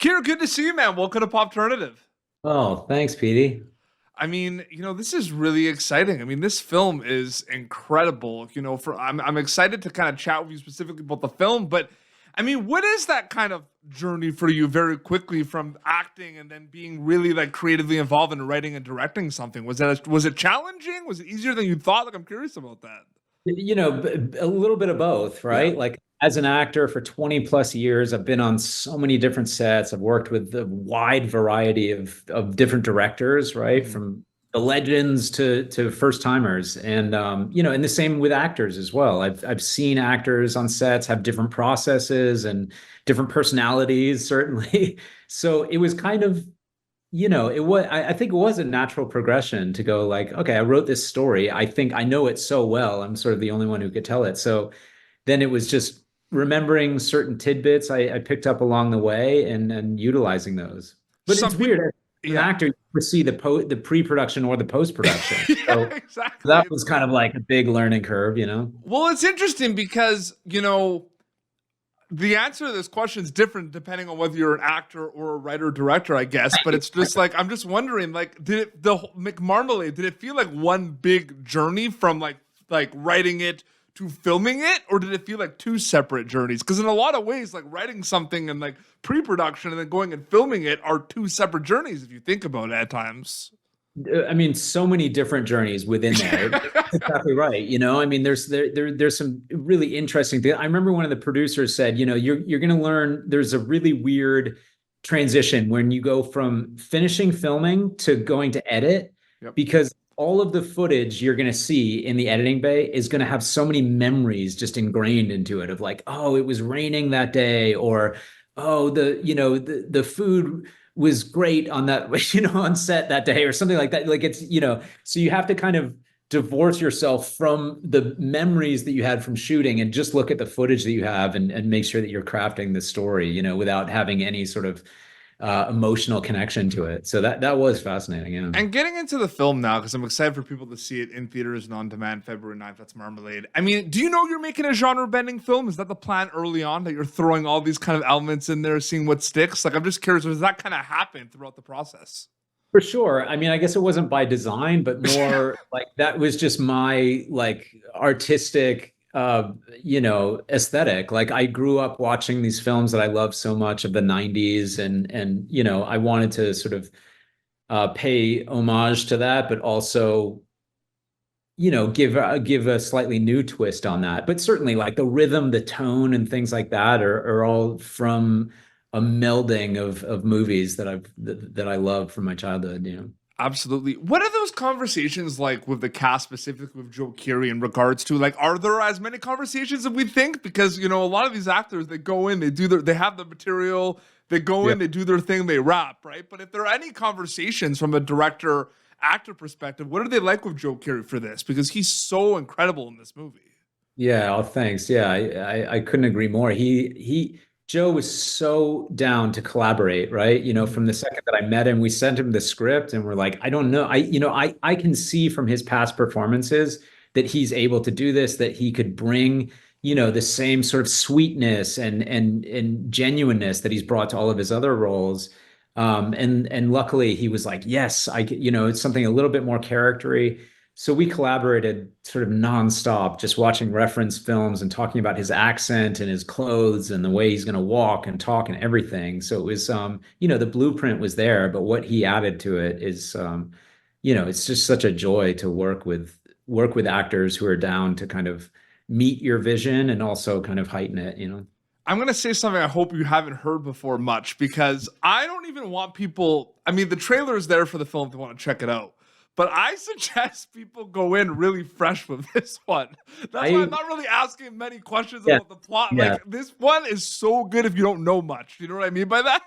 Keir, good to see you, man. Welcome to Popternative. Oh, thanks, Petey. I mean, this is really exciting. I mean, this film is incredible. I'm excited to kind of chat with you specifically about the film, but I mean, what is that kind of journey for you very quickly from acting and then being really like creatively involved in writing and directing something? Was it challenging? Was it easier than you thought? Like, I'm curious about that. A little bit of both, Yeah. right? Like as an actor for 20 plus years, I've been on so many different sets. I've worked with a wide variety of different directors, right? Mhm. From the legends to first timers. And the same with actors as well. I've seen actors on sets have different processes and different personalities, certainly. So it was kind of I think it was a natural progression to go like, okay, I wrote this story. I think I know it so well. I'm sort of the only one who could tell it. So then it was just remembering certain tidbits I picked up along the way and utilizing those. But Some it's people, weird. As an yeah. actor, you would see the pre-production or the post-production. Yeah, So exactly. that was kind of like a big learning curve. Well, it's interesting because, the answer to this question is different depending on whether you're an actor or a writer director, I guess. But it's just like I'm just wondering, like, Marmalade, did it feel like one big journey from like writing it to filming it, or did it feel like two separate journeys? Because in a lot of ways, like writing something and like pre-production and then going and filming it are two separate journeys if you think about it at times. I mean, so many different journeys within there. That's exactly right. I mean, there's some really interesting things. I remember one of the producers said, you're going to learn. There's a really weird transition when you go from finishing filming to going to edit, Yep. because all of the footage you're going to see in the editing bay is going to have so many memories just ingrained into it of like, oh, it was raining that day, or oh, the food was great on that, on set that day or something like that. Like so you have to kind of divorce yourself from the memories that you had from shooting and just look at the footage that you have and make sure that you're crafting the story, without having any sort of emotional connection to it. So that was fascinating. Yeah. And getting into the film now, because I'm excited for people to see it in theaters and on demand February 9th. That's Marmalade. I mean, do you know you're making a genre bending film? Is that the plan early on that you're throwing all these kind of elements in there, seeing what sticks? Like, I'm just curious, does that kind of happen throughout the process? For sure. I mean, I guess it wasn't by design, but more like that was just my like artistic aesthetic. Like I grew up watching these films that I love so much of the 90s, and I wanted to sort of pay homage to that, but also give a slightly new twist on that. But certainly, like the rhythm, the tone, and things like that are all from a melding of movies that I love from my childhood. Absolutely. What are those conversations like with the cast, specifically with Joe Keery, in regards to like, are there as many conversations as we think? Because a lot of these actors, they go in, they have the material, they go Yeah. in, they do their thing, they rap, right? But if there are any conversations from a director actor perspective, what are they like with Joe Keery for this? Because he's so incredible in this movie. Yeah, oh, thanks. Yeah, I couldn't agree more. Joe was so down to collaborate, right? Mhm. From the second that I met him, we sent him the script and we're like, I don't know. I can see from his past performances that he's able to do this, that he could bring, the same sort of sweetness and genuineness that he's brought to all of his other roles. And luckily he was like, yes, it's something a little bit more charactery. So we collaborated sort of nonstop, just watching reference films and talking about his accent and his clothes and the way he's going to walk and talk and everything. So it was, the blueprint was there, but what he added to it is, it's just such a joy to work with actors who are down to kind of meet your vision and also kind of heighten it. I'm going to say something I hope you haven't heard before much, because I don't even want people. I mean, the trailer is there for the film if they want to check it out. But I suggest people go in really fresh with this one. That's why I'm I not really asking many questions Yeah, about the plot. yeah. Like, this one is so good if you don't know much. You know what I mean by that?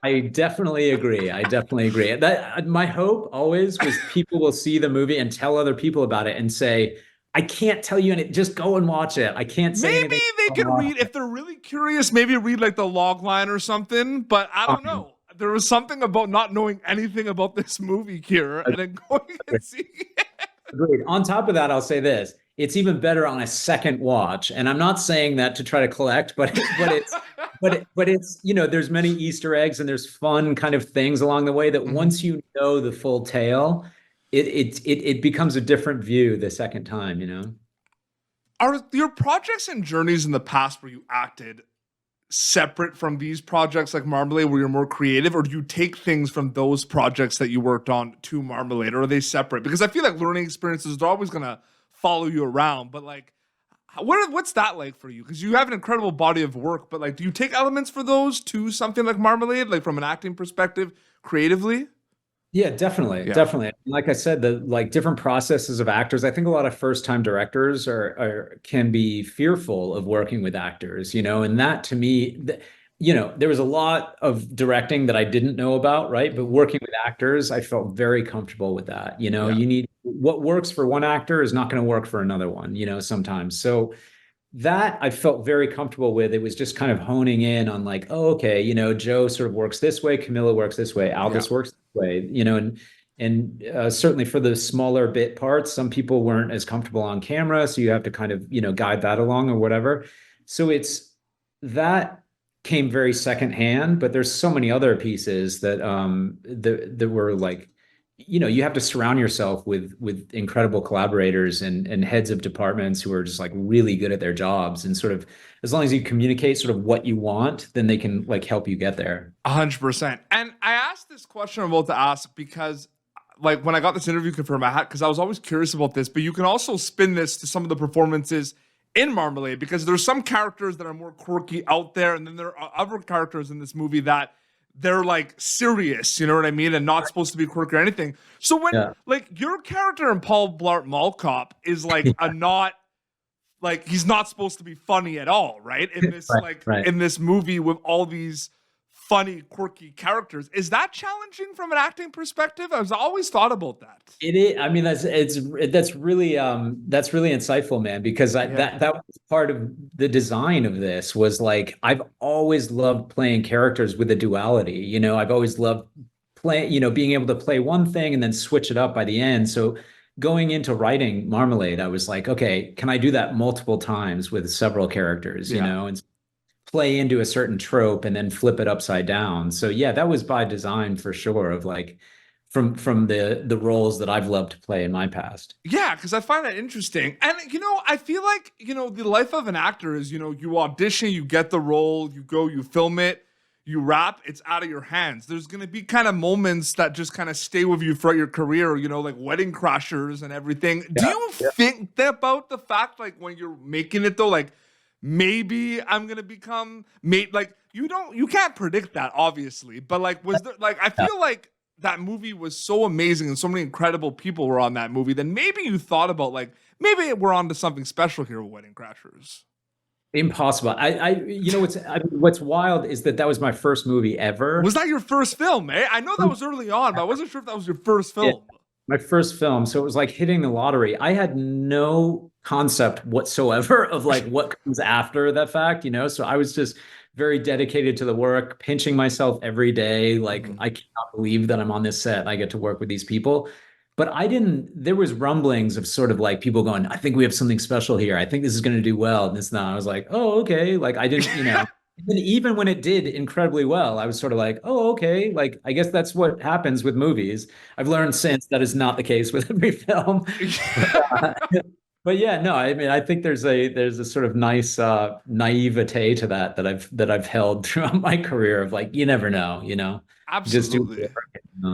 I definitely agree. I definitely agree. That my hope always was people will see the movie and tell other people about it and say, I can't tell you anything. Just go and watch it. I can't say Maybe anything. they can read, if they're really curious, maybe read like the log line or something. But I don't Um, know. There was something about not knowing anything about this movie, Kira, and then going and seeing it. Agreed. On top of that, I'll say this. It's even better on a second watch. And I'm not saying that to try to collect, but it's but it's, there's many Easter eggs and there's fun kind of things along the way that once you know the full tale, it becomes a different view the second time. Are your projects and journeys in the past where you acted separate from these projects like Marmalade where you're more creative, or do you take things from those projects that you worked on to Marmalade, or are they separate? Because I feel like learning experiences are always going to follow you around, but like, what's that like for you? Because you have an incredible body of work, but like, do you take elements for those to something like Marmalade, like from an acting perspective, creatively? Yeah, definitely. Yeah. Definitely. Like I said, the like different processes of actors. I think a lot of first-time directors can be fearful of working with actors, and that to me, there was a lot of directing that I didn't know about, right? But working with actors, I felt very comfortable with that. Yeah. You need what works for one actor is not going to work for another one, sometimes. So that I felt very comfortable with. It was just kind of honing in on like, oh, okay, Joe sort of works this way, Camila works this way, Aldis works this way, and certainly for the smaller bit parts, some people weren't as comfortable on camera, so you have to kind of guide that along or whatever. So it's that came very secondhand, but there's so many other pieces that that were like, you have to surround yourself with incredible collaborators and heads of departments who are just like really good at their jobs, and sort of as long as you communicate sort of what you want, then they can like help you get there. 100%. And I asked this question I'm about to ask because like when I got this interview confirmed, because I was always curious about this, but you can also spin this to some of the performances in Marmalade, because there's some characters that are more quirky out there, and then there are other characters in this movie that they're like serious, you know what I mean? And not supposed to be quirky or anything. So when like your character in Paul Blart Mall Cop is like like he's not supposed to be funny at all, right? In this in this movie with all these funny, quirky characters. Is that challenging from an acting perspective? I've always thought about that. It is. I mean, that's really insightful, man, because that was part of the design of this. Was like, I've always loved playing characters with a duality. I've always loved being able to play one thing and then switch it up by the end. So going into writing Marmalade, I was like, okay, can I do that multiple times with several characters, and play into a certain trope and then flip it upside down. So yeah, that was by design for sure, of like from the roles that I've loved to play in my past. Yeah, because I find that interesting. And I feel like, the life of an actor is, you audition, you get the role, you go, you film it, you wrap, it's out of your hands. There's going to be kind of moments that just kind of stay with you throughout your career, like Wedding Crashers and everything. Do you think about the fact, like when you're making it though, like maybe I'm going to become like you can't predict that obviously, but like, was there like, I feel like that movie was so amazing and so many incredible people were on that movie, then maybe you thought about like, maybe we're on to something special here with Wedding Crashers. Impossible. What's wild is that was my first movie ever. Was that your first film, eh? I know that was early on, but I wasn't sure if that was your first film. My first film. So it was like hitting the lottery. I had no concept whatsoever of like what comes after that fact, So I was just very dedicated to the work, pinching myself every day. Like, I cannot believe that I'm on this set. I get to work with these people. But there was rumblings of sort of like people going, I think we have something special here. I think this is going to do well. And this, I was like, oh, okay. Like I didn't, and even when it did incredibly well, I was sort of like, oh, okay. Like, I guess that's what happens with movies. I've learned since that is not the case with every film. But yeah, no, I mean, I think there's a sort of nice naivete to that I've held throughout my career of like, you never know. Absolutely.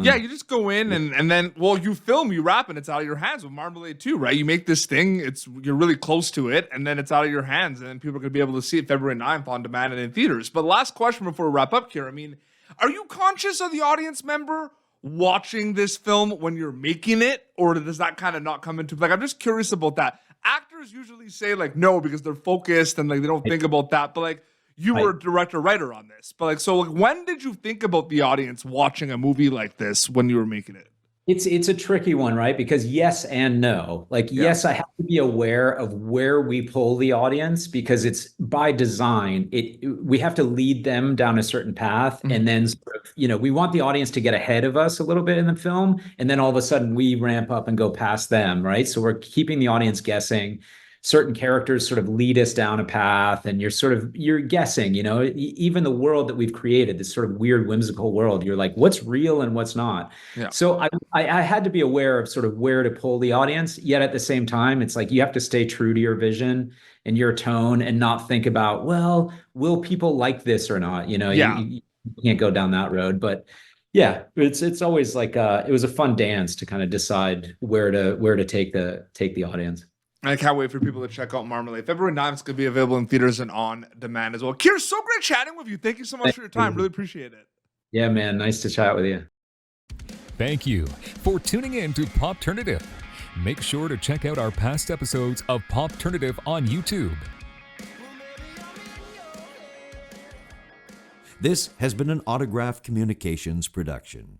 Yeah, you just go in and then, well, you film, you wrap, and it's out of your hands with Marmalade too, right? You make this thing, you're really close to it, and then it's out of your hands, and then people are going to be able to see it February 9th on demand and in theaters. But last question before we wrap up here, I mean, are you conscious of the audience member watching this film when you're making it, or does that kind of not come into, like, I'm just curious about that. Actors usually say like no because they're focused and like they don't think about that, but like you were a director writer on this, but like, so like when did you think about the audience watching a movie like this when you were making it? It's a tricky one, right? Because yes and no. Like, yes, I have to be aware of where we pull the audience because it's by design. We have to lead them down a certain path, and then sort of, we want the audience to get ahead of us a little bit in the film, and then all of a sudden we ramp up and go past them, right? So we're keeping the audience guessing. certain characters sort of lead us down a path, and you're guessing, even the world that we've created, this sort of weird whimsical world, you're like, what's real and what's not. Yeah. So I had to be aware of sort of where to pull the audience, yet at the same time, it's like you have to stay true to your vision and your tone and not think about, well, will people like this or not? Yeah. You can't go down that road. But yeah, it's always like it was a fun dance to kind of decide where to take the audience. And I can't wait for people to check out Marmalade. February 9th is going to be available in theaters and on demand as well. Keir, so great chatting with you. Thank you so much for your time. Really appreciate it. Yeah, man. Nice to chat with you. Thank you for tuning in to Popternative. Make sure to check out our past episodes of Popternative on YouTube. This has been an Autograph Communications production.